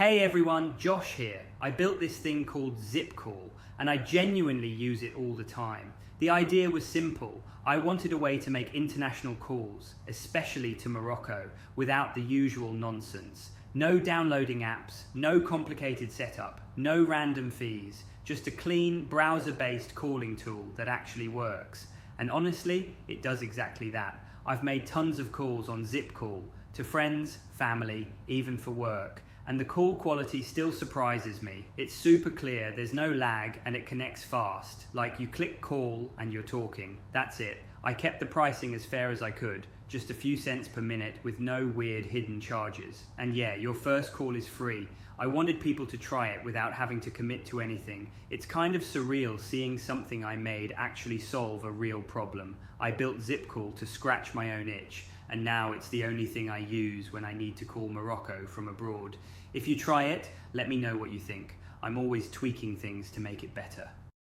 Hey everyone, Josh here. I built this thing called ZippCall and I genuinely use it all the time. The idea was simple. I wanted a way to make international calls, especially to Morocco, without the usual nonsense. No downloading apps, no complicated setup, no random fees, just a clean browser-based calling tool that actually works. And honestly, it does exactly that. I've made tons of calls on ZippCall to friends, family, even for work. And the call quality still surprises me. It's super clear, there's no lag, and it connects fast. Like you click call and you're talking. That's it. I kept the pricing as fair as I could, just a few cents per minute with no weird hidden charges. And yeah, your first call is free. I wanted people to try it without having to commit to anything. It's kind of surreal seeing something I made actually solve a real problem. I built ZippCall to scratch my own itch, and now it's the only thing I use when I need to call Morocco from abroad. If you try it, let me know what you think. I'm always tweaking things to make it better.